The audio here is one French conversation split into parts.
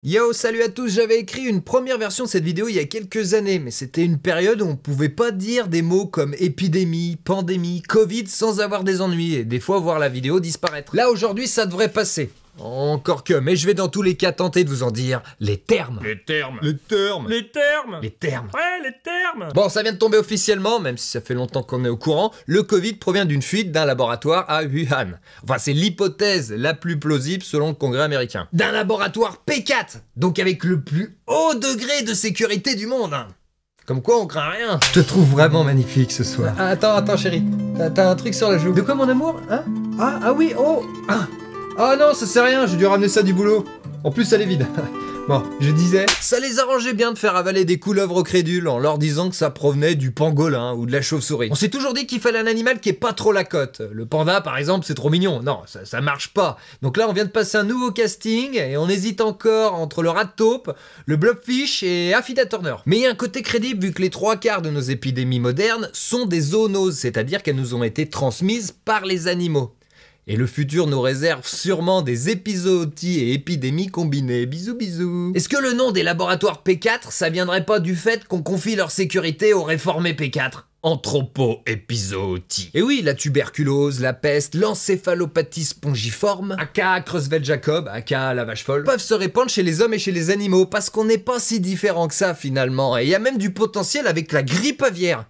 Yo, salut à tous, j'avais écrit une première version de cette vidéo il y a quelques années, mais c'était une période où on pouvait pas dire des mots comme épidémie, pandémie, Covid sans avoir des ennuis et des fois voir la vidéo disparaître. Là aujourd'hui ça devrait passer. Encore que, mais je vais dans tous les cas tenter de vous en dire les termes. Les termes. Les termes. Les termes. Les termes. Ouais, les termes. Bon, ça vient de tomber officiellement, même si ça fait longtemps qu'on est au courant, le Covid provient d'une fuite d'un laboratoire à Wuhan. Enfin, c'est l'hypothèse la plus plausible selon le Congrès américain. D'un laboratoire P4, donc avec le plus haut degré de sécurité du monde. Comme quoi, on craint rien. Je te trouve vraiment magnifique ce soir. Attends, chérie. T'as un truc sur la joue. De quoi, mon amour? Hein? Ah oui, oh. Ah non, ça sert à rien, j'ai dû ramener ça du boulot. En plus, elle est vide. Bon, je disais... Ça les arrangeait bien de faire avaler des couleuvres aux crédules en leur disant que ça provenait du pangolin ou de la chauve-souris. On s'est toujours dit qu'il fallait un animal qui est pas trop la cote. Le panda, par exemple, c'est trop mignon. Non, ça marche pas. Donc là, on vient de passer un nouveau casting et on hésite encore entre le rat de taupe, le blobfish et Affida Turner. Mais il y a un côté crédible vu que les 3/4 de nos épidémies modernes sont des zoonoses, c'est-à-dire qu'elles nous ont été transmises par les animaux. Et le futur nous réserve sûrement des épizooties et épidémies combinées. Bisous bisous. Est-ce que le nom des laboratoires P4, ça viendrait pas du fait qu'on confie leur sécurité aux réformés P4 ? Anthropo-épizootie. Et oui, la tuberculose, la peste, l'encéphalopathie spongiforme, aka Creutzfeldt-Jacob, aka la vache folle, peuvent se répandre chez les hommes et chez les animaux parce qu'on n'est pas si différents que ça finalement. Et il y a même du potentiel avec la grippe aviaire.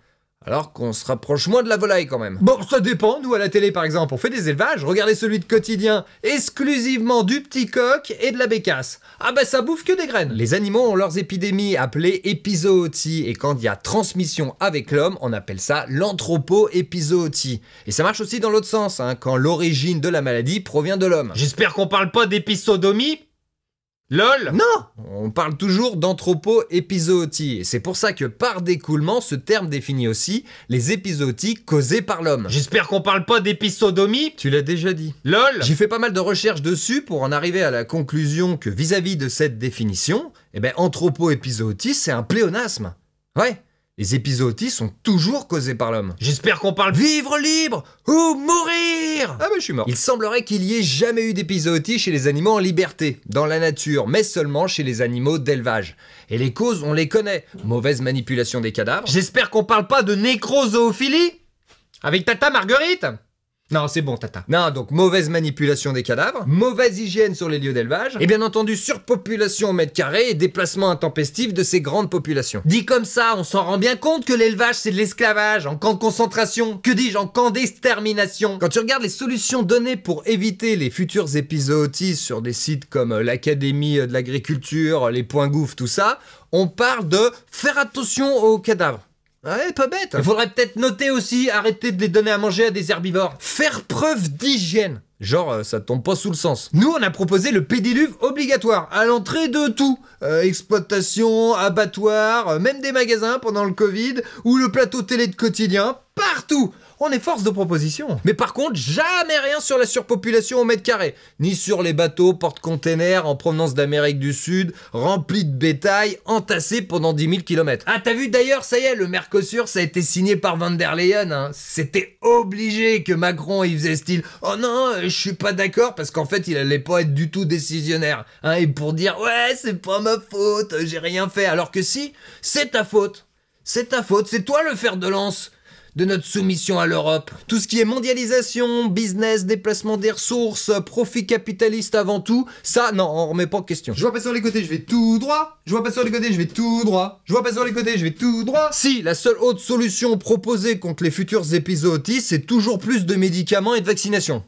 Alors qu'on se rapproche moins de la volaille quand même. Bon, ça dépend, nous à la télé par exemple, on fait des élevages, regardez celui de quotidien, exclusivement du petit coq et de la bécasse. Ah bah ça bouffe que des graines. Les animaux ont leurs épidémies appelées épizooties, et quand il y a transmission avec l'homme, on appelle ça l'anthropo-épizootie. Et ça marche aussi dans l'autre sens, hein, quand l'origine de la maladie provient de l'homme. J'espère qu'on parle pas d'épisodomie. LOL. Non, on parle toujours d'anthropo-épizootie, et c'est pour ça que par découlement, ce terme définit aussi les épizooties causées par l'homme. J'espère qu'on parle pas d'épisodomie. Tu l'as déjà dit. LOL. J'ai fait pas mal de recherches dessus pour en arriver à la conclusion que vis-à-vis de cette définition, anthropo-épizootie, c'est un pléonasme. Ouais. Les épizooties sont toujours causées par l'homme. J'espère qu'on parle... Vivre libre ou mourir! Ah bah je suis mort. Il semblerait qu'il y ait jamais eu d'épizootie chez les animaux en liberté, dans la nature, mais seulement chez les animaux d'élevage. Et les causes, on les connaît. Mauvaise manipulation des cadavres. J'espère qu'on parle pas de nécrozoophilie avec Tata Marguerite. Non, c'est bon, Tata. Non, donc mauvaise manipulation des cadavres, mauvaise hygiène sur les lieux d'élevage, et bien entendu surpopulation au mètre carré et déplacement intempestif de ces grandes populations. Dit comme ça, on s'en rend bien compte que l'élevage c'est de l'esclavage, en camp de concentration, que dis-je, en camp d'extermination. Quand tu regardes les solutions données pour éviter les futures épizooties sur des sites comme l'Académie de l'Agriculture, les Points Gouffres, tout ça, on parle de faire attention aux cadavres. Ouais, pas bête. Il faudrait peut-être noter aussi, arrêter de les donner à manger à des herbivores. Faire preuve d'hygiène. Genre, ça tombe pas sous le sens. Nous, on a proposé le pédiluve obligatoire, à l'entrée de tout. Exploitation, abattoir, même des magasins pendant le Covid, ou le plateau télé de quotidien, partout. On est force de proposition. Mais par contre, jamais rien sur la surpopulation au mètre carré. Ni sur les bateaux porte-containers en provenance d'Amérique du Sud, remplis de bétail, entassés pendant 10 000 km. Ah, t'as vu d'ailleurs, ça y est, le Mercosur, ça a été signé par Van der Leyen. Hein. C'était obligé que Macron, il faisait style « Oh non, je suis pas d'accord » parce qu'en fait, il allait pas être du tout décisionnaire. Hein, et pour dire « Ouais, c'est pas ma faute, j'ai rien fait. » Alors que si, c'est ta faute. C'est ta faute, c'est toi le fer de lance de notre soumission à l'Europe. Tout ce qui est mondialisation, business, déplacement des ressources, profit capitaliste avant tout, ça, non, on remet pas en question. Je vois pas sur les côtés, je vais tout droit. Je vois pas sur les côtés, je vais tout droit. Je vois pas sur les côtés, je vais tout droit. Si, la seule autre solution proposée contre les futures épizooties, c'est toujours plus de médicaments et de vaccination.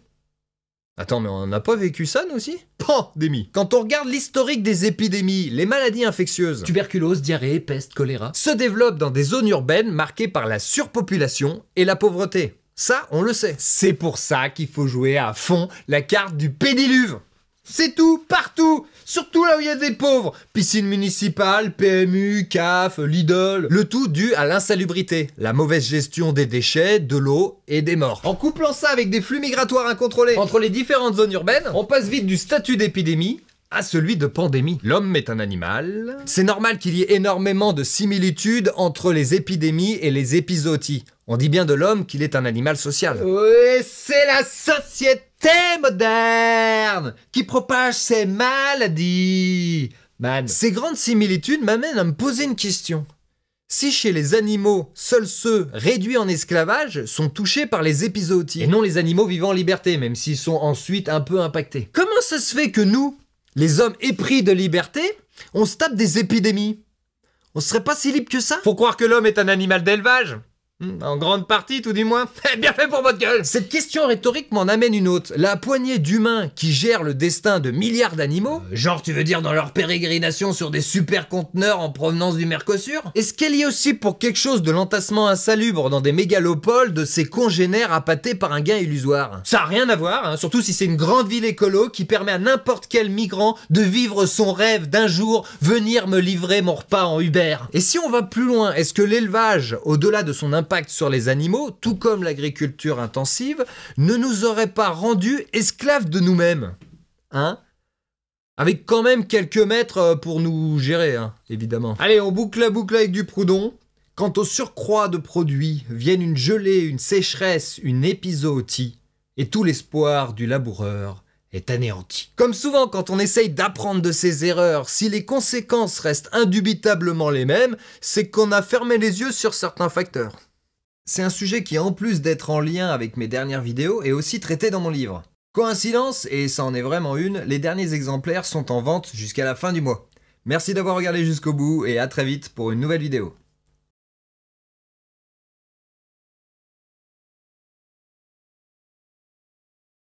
Attends, mais on n'a pas vécu ça, nous aussi? Pandémie. Quand on regarde l'historique des épidémies, les maladies infectieuses, tuberculose, diarrhée, peste, choléra, se développent dans des zones urbaines marquées par la surpopulation et la pauvreté. Ça, on le sait. C'est pour ça qu'il faut jouer à fond la carte du pédiluve. C'est tout, partout, surtout là où il y a des pauvres. Piscine municipale, PMU, CAF, Lidl. Le tout dû à l'insalubrité, la mauvaise gestion des déchets, de l'eau et des morts. En couplant ça avec des flux migratoires incontrôlés entre les différentes zones urbaines, on passe vite du statut d'épidémie à celui de pandémie. L'homme est un animal. C'est normal qu'il y ait énormément de similitudes entre les épidémies et les épizooties. On dit bien de l'homme qu'il est un animal social. Oui, c'est la société moderne qui propage ces maladies. Man. Ces grandes similitudes m'amènent à me poser une question. Si chez les animaux, seuls ceux réduits en esclavage sont touchés par les épizooties, et non les animaux vivant en liberté, même s'ils sont ensuite un peu impactés. Comment ça se fait que nous, les hommes épris de liberté, on se tape des épidémies? On serait pas si libre que ça? Faut croire que l'homme est un animal d'élevage. En grande partie, tout du moins. Bien fait pour votre gueule! Cette question rhétorique m'en amène une autre. La poignée d'humains qui gèrent le destin de milliards d'animaux, genre tu veux dire dans leur pérégrination sur des super conteneurs en provenance du Mercosur, est-ce qu'elle y est aussi pour quelque chose de l'entassement insalubre dans des mégalopoles de ces congénères appâtés par un gain illusoire? Ça a rien à voir, hein, surtout si c'est une grande ville écolo qui permet à n'importe quel migrant de vivre son rêve d'un jour venir me livrer mon repas en Uber. Et si on va plus loin, est-ce que l'élevage, au-delà de son impact sur les animaux, tout comme l'agriculture intensive, ne nous aurait pas rendus esclaves de nous-mêmes? Hein? Avec quand même quelques maîtres pour nous gérer, hein, évidemment. Allez, on boucle la boucle avec du Proudhon. Quant au surcroît de produits, viennent une gelée, une sécheresse, une épizootie, et tout l'espoir du laboureur est anéanti. Comme souvent quand on essaye d'apprendre de ses erreurs, si les conséquences restent indubitablement les mêmes, c'est qu'on a fermé les yeux sur certains facteurs. C'est un sujet qui, en plus d'être en lien avec mes dernières vidéos, est aussi traité dans mon livre. Coïncidence, et ça en est vraiment une, les derniers exemplaires sont en vente jusqu'à la fin du mois. Merci d'avoir regardé jusqu'au bout et à très vite pour une nouvelle vidéo.